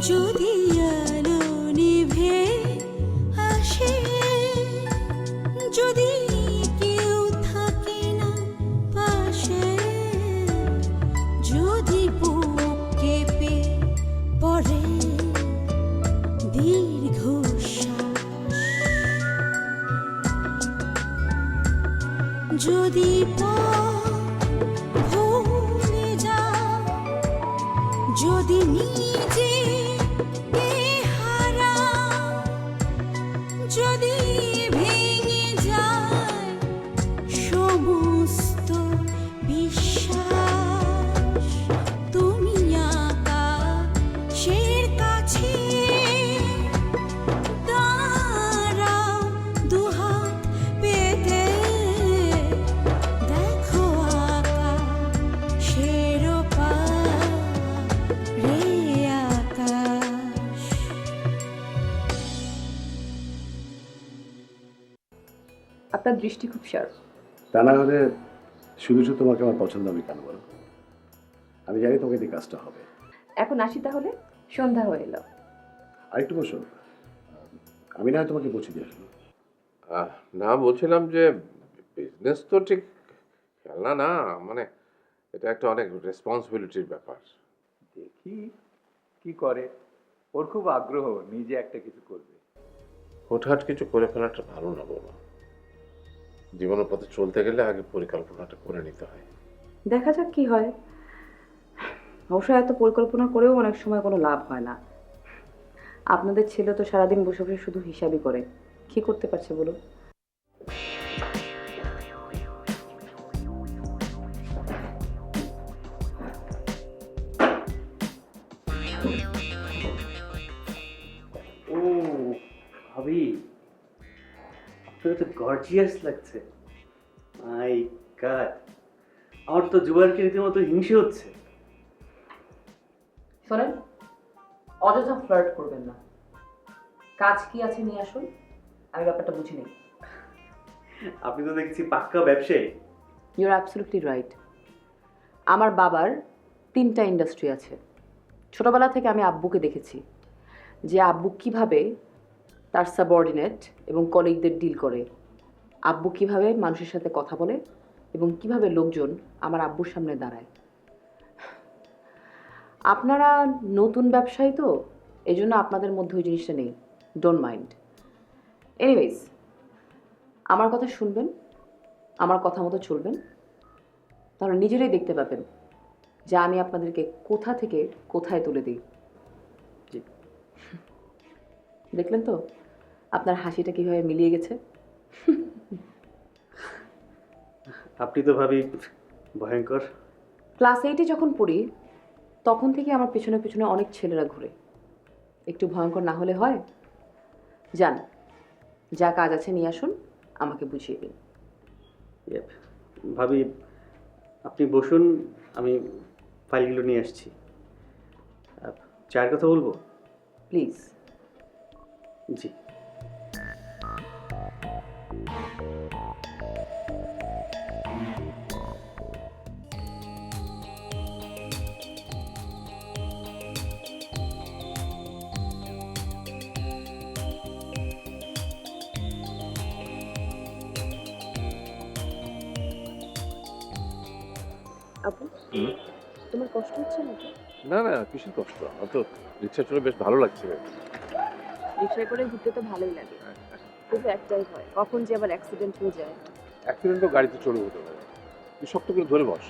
যদি আলো নিভে আসে, যদি কেউ থাকে না পাশে, যদি বুক কেঁপে পড়ে দীর্ঘশ্বাস, যদি ভুলে যা, যদি নিজে হারা, যদি ভেঙে যায় সমস্ত বিশ্বাস, তুমি আকাশের কাছে দাঁড়াও দুহাত পেতে, দেখো আকাশের পারে আকাশ। আপনার দৃষ্টি খুব শার্প। তা না হলে শুধু শুধু তোমাকে আমার পছন্দ আমি কেন বলো? আমি জানি তোমাকে দিয়ে কাজটা হবে। এখন আসি তাহলে, সন্ধ্যা হয়ে এলো। আরেকটু বসো, আমি না হয় তোমাকে পৌঁছে দিয়ে আসবো। না, বলছিলাম যে বিজনেস তো ঠিক খেলনা না, মানে এটা একটা অনেক রেসপন্সিবিলিটির ব্যাপার। দেখি কি করে, ওর খুব আগ্রহ নিজে একটা কিছু করবে। হুটহাট কিছু করে ফেলাটা ভালো না বাবা। জীবনের পথে চলতে গেলে আগে পরিকল্পনাটা করে নিতে হয়। দেখা যাক কি হয়। অবশ্য এত পরিকল্পনা করেও অনেক সময় কোনো লাভ হয় না। আপনাদের ছেলে তো সারাদিন বসে বসে শুধু হিসাবই করে, কি করতে পারছে বলুন? ও ভাবি, আপনাকে তো গর্জিয়াস লাগছে। মাই গড, আমার তো জুবারকে রীতিমতো হিংসে হচ্ছে। শোনেন, অযথা ফ্লার্ট করবেন না। কাজ কি আছে নিয়ে আসুন, আমি ব্যাপারটা বুঝি নেই। আপনি তো দেখছি পাক্কা ব্যবসায়ী। Your absolutely right. আমার বাবার 3টা ইন্ডাস্ট্রি আছে। ছোটবেলা থেকে আমি আব্বুকে দেখেছি যে আব্বু কিভাবে তার সাবঅর্ডিনেট এবং কলিগদের ডিল করে, আব্বু কিভাবে মানুষের সাথে কথা বলে এবং কিভাবে লোকজন আমার আব্বুর সামনে দাঁড়ায়। আপনারা নতুন ব্যবসায়ী তো, এই জন্য আপনাদের মধ্যে ওই জিনিসটা নেই। Don't mind. এনিওয়েজ, আমার কথা শুনবেন, আমার কথা মতো চলবেন, তাহলে নিজেরাই দেখতে পাবেন যে আমি আপনাদেরকে কোথা থেকে কোথায় তুলে দিই। জি। দেখলেন তো আপনার হাসিটা কীভাবে মিলিয়ে গেছে। আপনি তো ভাবি ভয়ঙ্কর। ক্লাস 8-এ যখন পড়ি তখন থেকে আমার পেছনে পেছনে অনেক ছেলেরা ঘুরে। একটু ভয়ঙ্কর না হলে হয়? যান, যা কাজ আছে নিয়ে আসুন, আমাকে বুঝিয়ে দিন। ভাবি আপনি বসুন, আমি ফাইলগুলো নিয়ে আসছি। চায়ের কথা বলবো? প্লিজ। জি। আপু, তোমার কষ্ট হচ্ছে না? না না, কিসের কষ্ট, আমার তো রিক্সা চলে বেশ ভালো লাগছে। রিক্সায় করে ঘুরতে তো ভালোই লাগে, কিন্তু একটাই ভয়, কখন যে আবার অ্যাক্সিডেন্ট হয়ে যায়। অ্যাক্সিডেন্ট তো গাড়িতে চলে হতে পারে, তুই শক্ত করে ধরে বস।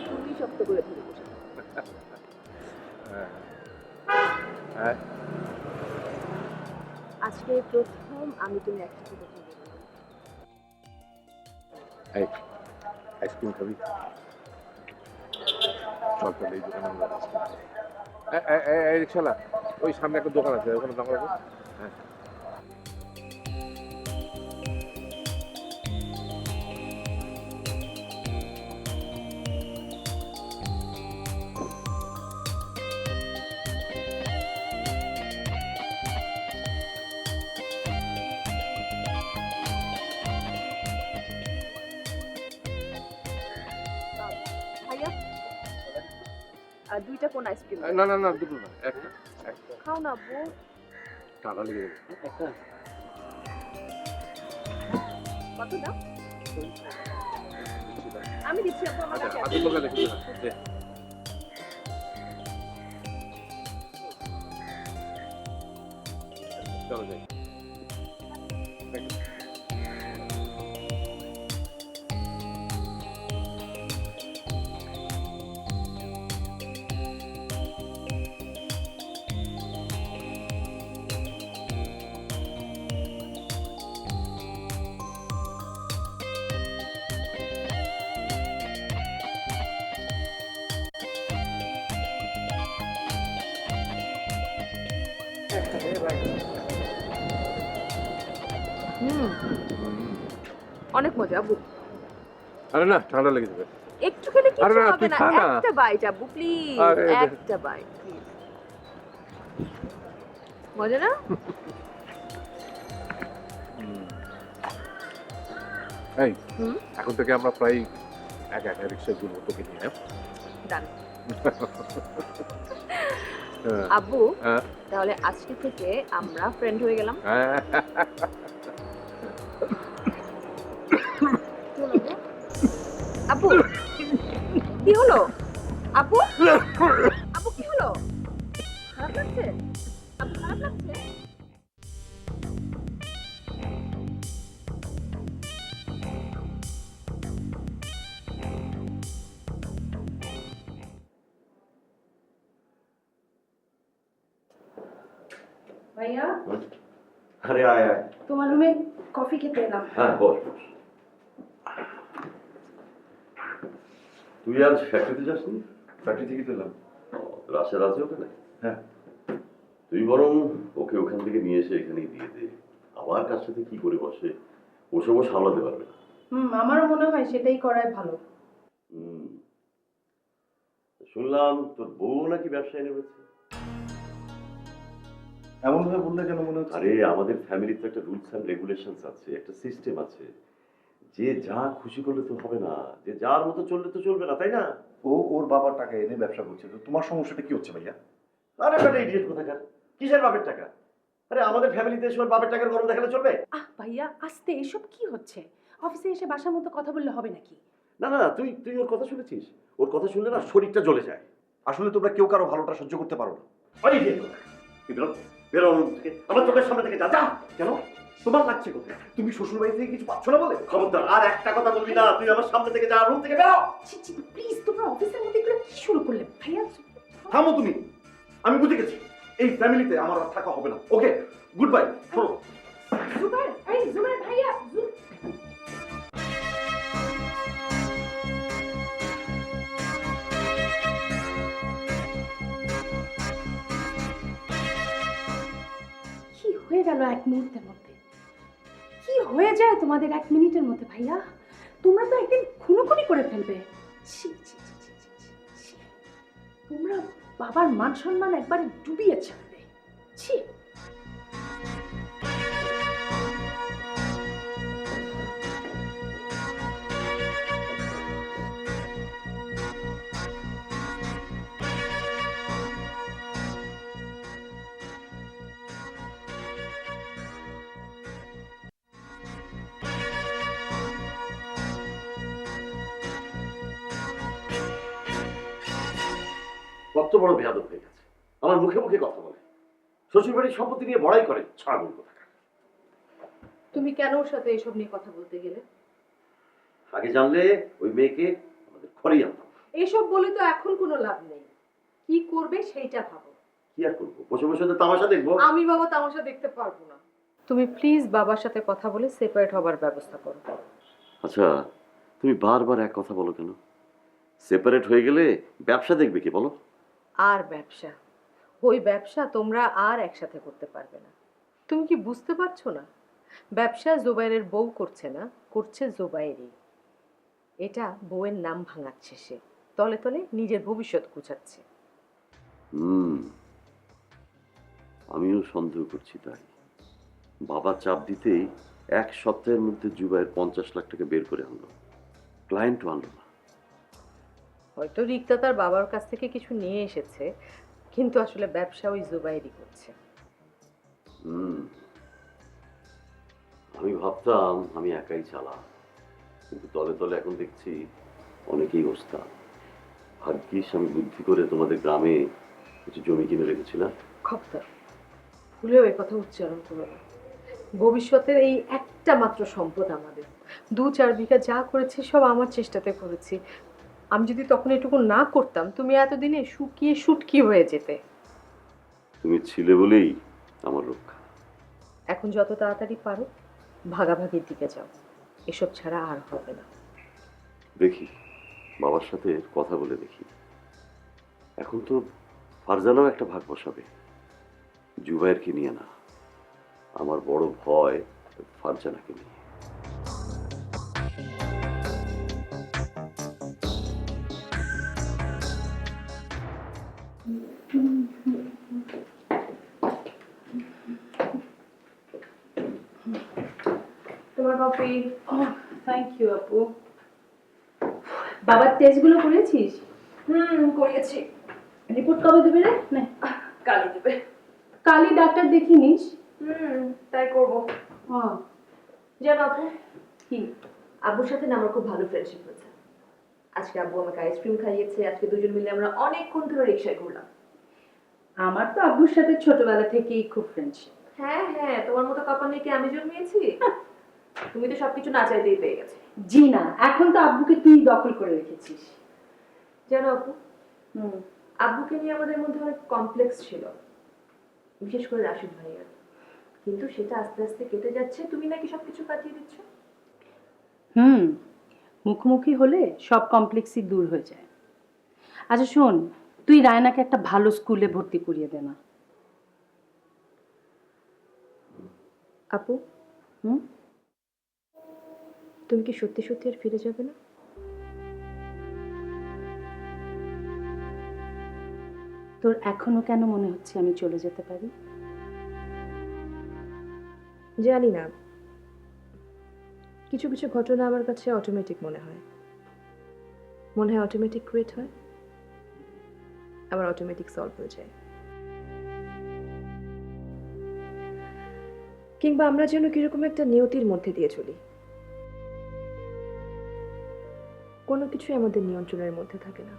তুমি শক্ত করে ধরে বসে। হ্যাঁ হ্যাঁ, আজকে প্রথম আমি তুমি একসাথে কথা বললাম। এই আইসক্রিম খাবি? চল চল, এই দোকানে আমরা আইসক্রিম। রিক্সাওয়ালা, ওই সামনে একটা দোকান আছে, ওখানে দাম রাখো। হ্যাঁ, আর 2টা কোন আইসক্রিম? না না না, দুটো না, একটা একটা। খাও না আব্বু। ঠান্ডা লেগে যাবে। একটা কত দাও? আমি দিচ্ছি আব্বু, আমার আচ্ছা, কাছে হাতের লোকে দেখে দে। চলো যাই। অনেক মজা আব্বু। আরে না, ঠান্ডা লেগে যাবে। একটু খেলে কিছু আরে না, হবে তুই না। খা না। একটা বাইট আব্বু প্লিজ, আরে, একটা বাইট প্লিজ। মজা না? এই, হুম? এখন থেকে আমরা প্রায় একা একা রিক্সায় ঘুরবো তোকে নিয়ে। ডান। হ্যাঁ? আব্বু, হ্যাঁ। তাহলে আজকে থেকে আমরা ফ্রেন্ড হয়ে গেলাম। হ্যাঁ। আব্বু, কি হলো? আব্বু, আব্বু কি হলো? খারাপ লাগছে? আব্বু খারাপ লাগছে? ভাইয়া, আরে আয় আয়, তোমার রুমে কফি খেতে এলাম। হ্যাঁ বস বস। তুই আজ ফ্যাক্টরিতে যাসনি? ফ্যাক্টরি থেকে তো এলাম। রাশেদ আছে ওখানে? হ্যাঁ। তুই বরং ওকে ওখান থেকে নিয়ে এসে এখানেই দিয়ে দে। আমার কাছ থেকে কি করে বসে ওসবও সামলাতে পারবে না। আমারও মনে হয় সেটাই করাই ভালো। হুম। শুনলাম তোর বউ নাকি ব্যবসায় নেমেছে। এমন ভাবে বললে কেন মনে হচ্ছে? আরে আমাদের ফ্যামিলিতে একটা রুলস অ্যান্ড রেগুলেশনস আছে, একটা সিস্টেম আছে। যে যা খুশি করলে তো হবে না, যে যার মতো চললে তো চলবে না, তাই না? ও ওর বাবার টাকা এনে ব্যবসা করছে, তো তোমার সমস্যাটা কি হচ্ছে ভাইয়া? আরে বেটা ইডিয়েট কোথাকার, কিসের বাপের টাকা? আরে আমাদের ফ্যামিলিতে এসব বাপের টাকার গরম দেখালে চলবে? ভাইয়া আস্তে, এসব কি হচ্ছে? অফিসে এসে বাসার মতো কথা বললে হবে নাকি? না না, তুই তুই ওর কথা শুনেছিস? ওর কথা শুনলে না শরীরটা জ্বলে যায়। আসলে তোমরা কেউ কারো ভালোটা সহ্য করতে পারো না। আরে ইডিয়েট কোথাকার, তুই বেরো, বেরো আমার room থেকে, আমার চোখের সামনে থেকে যা। যা। কেন? তোমার লাগছে কোথায়? তুমি শ্বশুর বাড়ি থেকে কিছু পাচ্ছ না বলে? খবরদার আর একটা কথা বলবি না, তুই আমার সামনে থেকে যা, রুম থেকে বেরো। প্লিজ, তোমরা অফিসের মধ্যে এগুলো কি শুরু করলে? ভাইয়া থামো তুমি, আমি বুঝে গেছি এই ফ্যামিলিতে আমার আর থাকা হবে না। ওকে, গুড বাই। শোনো, জুবাইর, এই জুবাইর ভাইয়া, কি হয়ে গেল এক মুহূর্তের মধ্যে? কি হয়ে যায় তোমাদের এক মিনিটের মধ্যে ভাইয়া? তোমরা তো একদিন খুনোখুনি করে ফেলবে। ছি, ছি, ছি, ছি, ছি, ছি। তোমরা বাবার মান সম্মান একবারে ডুবিয়ে ছাড়বে। ছি। কত বড় বেয়াদব হয়ে গেছে, আমার মুখে মুখে কথা বলে, শ্বশুর বাড়ির সম্পত্তি নিয়ে বড়াই করে, ছাড়বো কোথাকার। তুমি কেন ওর সাথে এসব নিয়ে কথা বলতে গেলে? আগে জানলে ওই মেয়েকে আমাদের ঘরেই আনতাম। এসব বলে তো এখন কোনো লাভ নেই। কি করবে সেইটা ভাবো। কি আর করবো, বসে বসে তো তামাশা দেখবো। আমি বাবা তামাশা দেখতে পারবো না। তুমি প্লিজ বাবার সাথে কথা বলে সেপারেট হবার ব্যবস্থা করো। আচ্ছা, তুমি বারবার এক কথা বলো কেন? সেপারেট হয়ে গেলে ব্যবসা দেখবে কি বলো? আর ব্যবসা, ওই ব্যবসা তোমরা আর একসাথে করতে পারবে না। তুমি কি বুঝতে পারছো না? ব্যবসা জোবাইরের বউ করছে না, করছে জোবাইরই। এটা বউয়ের নাম ভাঙাচ্ছে সে, তলে তলে নিজের ভবিষ্যৎ গুছাচ্ছে। আমিও সন্দেহ করছি তাই। বাবা চাপ দিতেই এক সপ্তাহের মধ্যে জুবাইয়ের 50 লাখ টাকা বের করে আনলো, ক্লায়েন্টও আনলো না। হয়তো রিক্তা তার বাবার কাছ থেকে কিছু নিয়ে এসেছে, কিন্তু আসলে ব্যবসা ওই জুবাইরই করছে। হুম, আমি ভাবতাম আমি একাই চালাম, কিন্তু তলে তলে এখন দেখছি অনেকেই ওস্তাদ। ভাগ্যিস আমি বুদ্ধি করে তোমাদের গ্রামে কিছু জমি কিনে রেখেছিলাম। খবরদার ভুলেও এ কথা উচ্চারণ করো না। ভবিষ্যতের এই একটা মাত্র সম্পদ আমাদের। 2-4 বিঘা যা করেছি সব আমার চেষ্টাতে করেছি। আমি যদি তখন এটুকু না করতাম, তুমি এতদিনে শুকিয়ে শুটকি হয়ে যেতে। তুমি ছিলে বলেই আমার রক্ষা। এখন যত তাড়াতাড়ি পারো ভাগাভাগির দিকে যাও, এসব ছাড়া আর হবে না। দেখি, বাবার সাথে কথা বলে দেখি। এখন তো ফারজানাও একটা ভাগ বসাবে, জুবাইরকে নিয়ে না। আমার বড় ভয় ফারজানাকে নিয়ে। তোমার কফি। থ্যাংক ইউ আপু। বাবার টেস্টগুলো করেছিস? করিয়েছি। রিপোর্ট কবে দেবে রে? না, কালই দেবে। কালই ডাক্তার দেখিয়ে নিস। তাই করবো। ও জানো আপু, কি? আব্বুর সাথে না আমার খুব ভালো ফ্রেন্ডশিপ হয়েছে। আজকে আব্বু আমাকে আইসক্রিম খাইয়েছে, আজকে দুজন মিলে আমরা অনেকক্ষণ ধরে রিক্সায় ঘুরলাম। আমার তো আব্বুর সাথে ছোটবেলা থেকেই খুব ফ্রেন্ডশিপ। হ্যাঁ হ্যাঁ, তোমার মতো কপালে কি আমি জন্মিয়েছি? তুমি তো সবকিছু না চাইতেই পেয়ে গেছো। জি না, এখন তো আব্বুকে তুই দখল করে রেখেছিস। জানো আপু, আব্বুকে নিয়ে আমাদের মধ্যে অনেক কমপ্লেক্স ছিল, বিশেষ করে রাশিদ ভাইয়ার। কিন্তু সেটা আস্তে আস্তে কেটে যাচ্ছে। তুমি নাকি সবকিছু কাটিয়ে দিচ্ছ। মুখোমুখি হলে সব কমপ্লেক্সই দূর হয়ে যায়। আচ্ছা শোন, তুই রায়নাকে একটা ভালো স্কুলে ভর্তি করিয়ে দে না। আপু, তুমি কি সত্যি সত্যি আর ফিরে যাবে না? তোর এখনো কেন মনে হচ্ছে আমি চলে যেতে পারি? জানি না, কিছু কিছু ঘটনা আমার কাছে অটোমেটিক মনে হয়। অটোমেটিক ক্রিয়েট হয়, আবার অটোমেটিক সলভ হয়ে যায়। কিংবা আমরা যেন কিরকম একটা নিয়তির মধ্যে দিয়ে চলি, কোনো কিছুই আমাদের নিয়ন্ত্রণের মধ্যে থাকে না।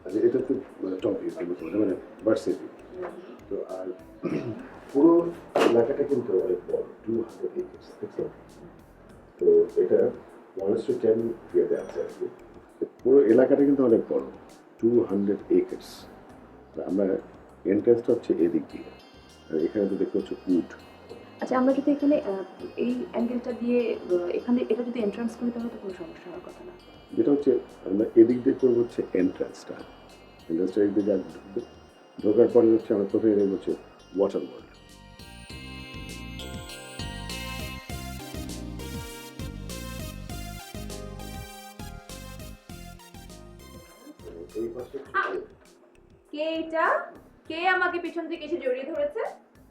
আচ্ছা, এটা তো টপ ভিউ মানে ভার্সিটি তো। আর পুরো এলাকাটা কিন্তু অনেক বড়, 200 acres, দেখছো? তো এটা 1:10 ইয়েতে আছে আর কি। পুরো এলাকাটা কিন্তু অনেক বড়, 200 acres। আমরা এন্ট্রান্সটা হচ্ছে এদিক দিয়ে, আর এখানে তো দেখতে হচ্ছে উড। আচ্ছা, আমরা যদি এখানে এই অ্যাঙ্গেলটা দিয়ে এখানে এটা যদি এন্ট্রান্স করি তাহলে তো কোনো সমস্যা হওয়ার কথা না। যেটা হচ্ছে আমরা এদিক দিয়ে করবো হচ্ছে এন্ট্রান্সটা এদিক দিয়ে ঢুকবে। ঢোকার পরে হচ্ছে আমরা প্রথমে দেখবো হচ্ছে ওয়াটার ওয়ার্ল্ড। এই পাশে কে এটা? কে আমাকে পিছন থেকে এসে জড়িয়ে ধরেছে?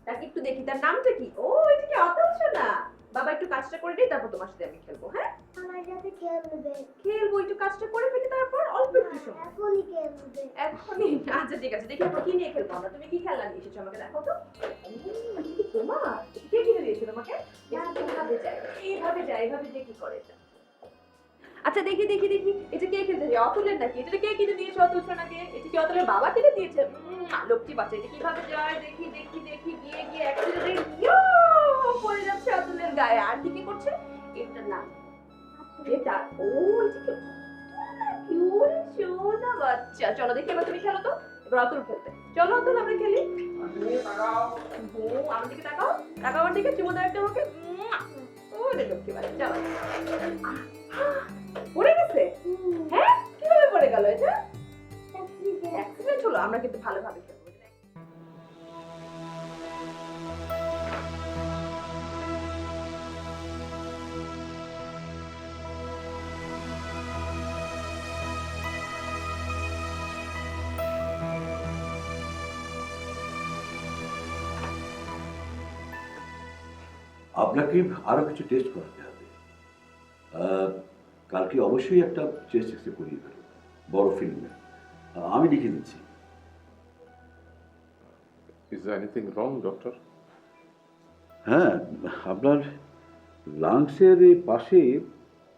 তাকে একটু দেখি, তার নামটা কি? ও, এটা কি অতলছ না? বাবা একটু কাজটা করে দিই, তারপর তোমার সাথে আমি খেলবো। হ্যাঁ, আমার সাথে খেলবে। খেলবো, একটু কাজটা করে ফেলি, তারপর অল্প একটু সময়। এখনই খেলবে। এখনই? আচ্ছা ঠিক আছে, দেখি আমরা কি নিয়ে খেলবো। আমরা, তুমি কি খেলনা নিয়ে এসেছো আমাকে দেখো তো। এটা কি তোমার? কে কিনে দিয়েছে তোমাকে? এইভাবে যায়, এইভাবে যায়, এইভাবে যে কি করে এটা? আচ্ছা দেখি দেখি দেখি, এটা কে কিনে দিয়েছে? অতুলের নাকি? এটা কে কিনে দিয়েছে? অতুল সোনাকে? এটা কি অতুলের বাবা কিনে দিয়েছে? লক্ষ্মী বাচ্চা, এটা কিভাবে যায়? দেখি দেখি দেখি, গিয়ে গিয়ে অ্যাক্সিডেন্টে পড়ে যাচ্ছে অতুলের গায়ে। আর কি কি করছে? এটার নাম এটা। ও, এটা কি কিউট সোনা বাচ্চা। চলো দেখি, এবার তুমি খেলো তো। এবার অতুল খেলতে চলো। অতুল, আমরা খেলি। আমার দিকে তাকাও, তাকাও আমার দিকে, চুমো দাও একটা আমাকে। ও রে লক্ষ্মী বাচ্চা, চলো। পড়ে গেছে? হ্যাঁ, কিভাবে পড়ে গেল এটা? অ্যাক্সিডেন্ট হলো? আমরা কিন্তু ভালোভাবে খেলবো। আপনাকে আরো কিছু টেস্ট করাতে হবে। কালকে অবশ্যই একটা চেস্ট এক্সরে করিয়ে ফেলুন, বড় ফিল্মে। আমি লিখে দিচ্ছি। Is anything wrong doctor? হ্যাঁ, আপনার লাংসের এই পাশে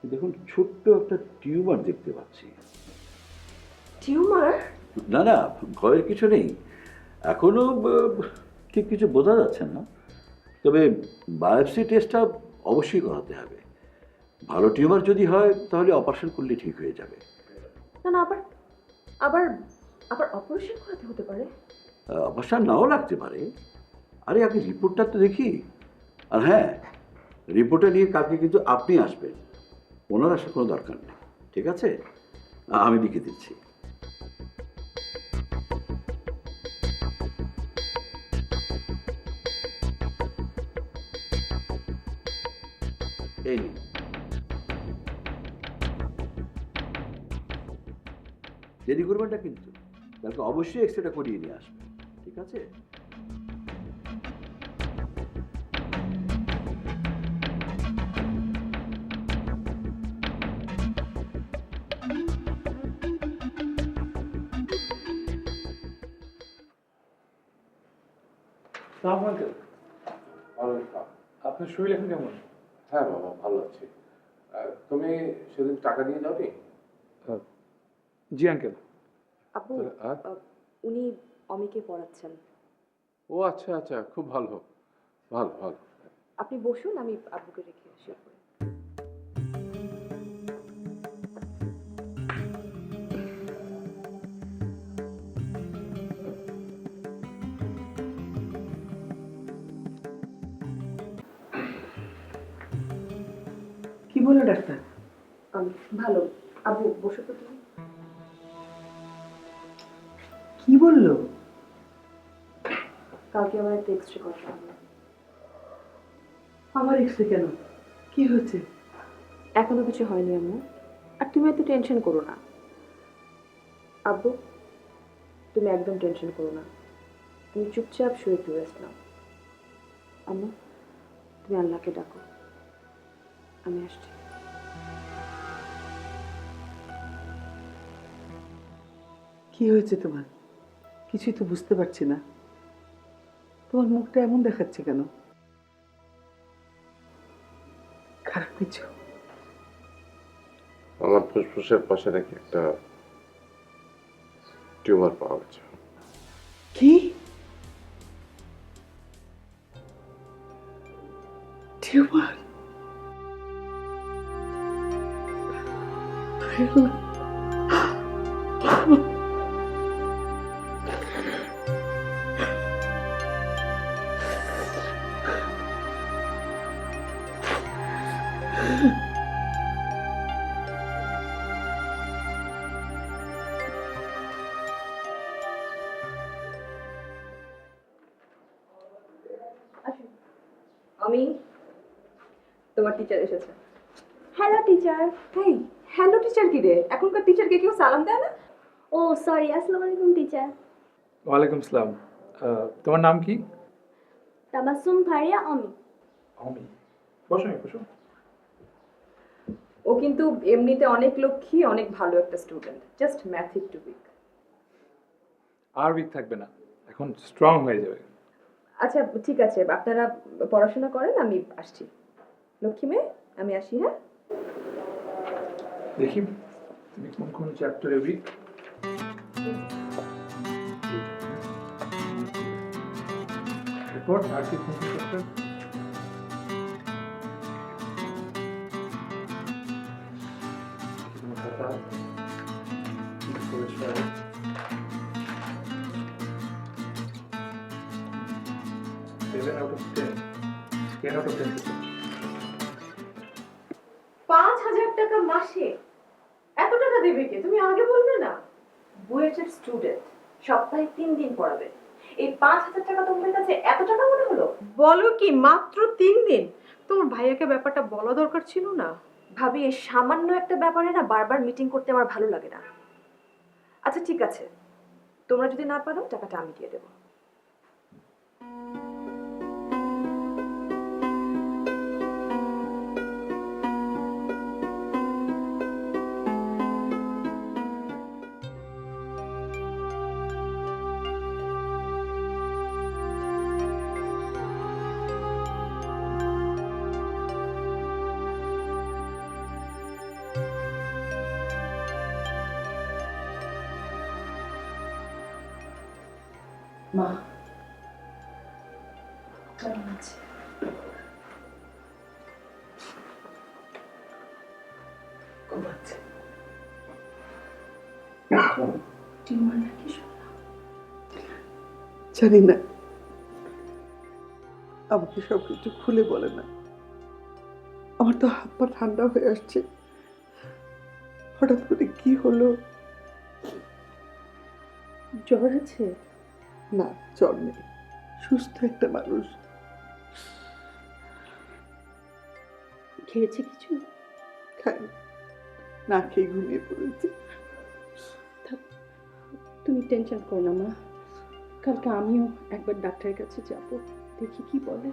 দেখুন ছোট্ট একটা টিউমার দেখতে পাচ্ছি। টিউমার? না না, ভয়ের কিছু নেই, এখনো ঠিক কিছু বোঝা যাচ্ছে না, তবে বায়োপসি টেস্টটা অবশ্যই করাতে হবে। ভালো টিউমার যদি হয় তাহলে অপারেশন করলে ঠিক হয়ে যাবে। না না, আবার আবার আবার অপারেশন করাতে হতে পারে? অপারেশন নাও লাগতে পারে। আরে আগে রিপোর্টটা তো দেখি। আর হ্যাঁ, রিপোর্টটা নিয়ে কালকে কিন্তু আপনি আসবেন, ওনার আসার কোনো দরকার নেই, ঠিক আছে? আমি লিখে দিচ্ছি। এই নিন। দেরি করবেন না কিন্তু, কালকে অবশ্যই এক্সরেটা করিয়ে নিয়ে আসবেন, ঠিক আছে? সালাম আঙ্কেল, ওয়ালাইকুম। আপনার শরীর এখন কেমন? হ্যাঁ বাবা, ভালো আছি। তুমি সেদিন টাকা নিয়ে যাওনি? জি আঙ্কেল। আপু, আর? উনি অমিকে পড়াচ্ছেন। ও আচ্ছা আচ্ছা, খুব ভালো ভালো ভালো। আপনি বসুন, আমি আব্বুকে রেখে আসি উপরে। কি বলো ডাক্তার? ভালো। আব্বু বসো তো তুমি। কি বললো? কালকে আবার একটা এক্সরে করতে হবে। আমার এক্সরে কেন? কি হয়েছে? এখনো কিছু হয়নি আম্মু, আর তুমি এত টেনশন করো না। আব্বু, তুমি একদম টেনশন করো না, তুমি চুপচাপ শুয়ে একটু রেস্ট নাও। আম্মু, তুমি আল্লাহকে ডাকো, আমি আসছি। কি হয়েছে তোমার? কিছুই তো বুঝতে পারছি না, তোমার মুখটা এমন দেখাচ্ছে কেন? খারাপ কিছু? আমার ফুসফুসের পাশে নাকি একটা টিউমার পাওয়া গেছে। কি টিউমার? আমি, তোমার টিচার এসেছে। Hello teacher. Hey, hello teacher কি রে? এখনকার টিচারকে কেউ সালাম দেয় না? ও সরি, আসসালামু আলাইকুম টিচার। ওয়ালাইকুম আসসালাম। তোমার নাম কি? তাবাসসুম ফারিয়া অমি। অমি। বসো বসো। ও কিন্তু এমনিতে অনেক লক্ষ্মী, অনেক ভালো একটা স্টুডেন্ট, জাস্ট ম্যাথ একটু উইক। আর উইক থাকবে না, এখন স্ট্রং হয়ে যাবে। আচ্ছা ঠিক আছে, আপনারা পড়াশোনা করেন, আমি আসছি। লক্ষ্মী মেয়ে, আমি আসি। হ্যাঁ, দেখি তুমি কোন কোন চ্যাপ্টারে উইক। রিপোর্ট আর কি কোন chapter? Seven out of 10. 10 out of 10. 5,000 টাকা মাসে? এত টাকা দেবে কে? তুমি আগে বলবে না। বুয়েটের স্টুডেন্ট, সপ্তাহে 3 দিন পড়াবে, এই 5,000 টাকা তোমার কাছে এত টাকা মনে হলো? বলো কি, মাত্র 3 দিন? তোমার ভাইয়াকে ব্যাপারটা বলা দরকার ছিল না? ভাবি, এই সামান্য একটা ব্যাপারে না বারবার মিটিং করতে আমার ভালো লাগে না। আচ্ছা ঠিক আছে, তোমরা যদি না পারো টাকাটা আমি দিয়ে দেবো। মা কেমন আছে? ঘুমাচ্ছে। টিউমার নাকি শুনলাম? জানি না, আমাকে সব কিছু খুলে বলে না। আমার তো হাত পা ঠান্ডা হয়ে আসছে। হঠাৎ করে কি হলো? জ্বর আছে? না, জ্বর নেই, সুস্থ একটা মানুষ। খেয়েছে কিছু? খাই না, খেয়ে ঘুমিয়ে পড়েছে। তুমি টেনশন করো না মা, কালকে আমিও একবার ডাক্তারের কাছে যাব, দেখি কি বলে।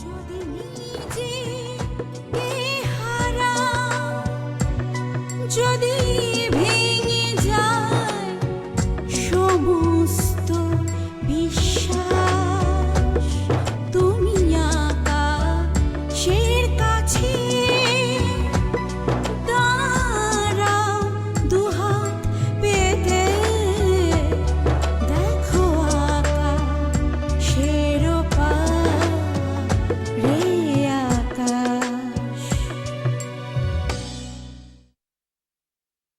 যদি নিজে হারা, যদি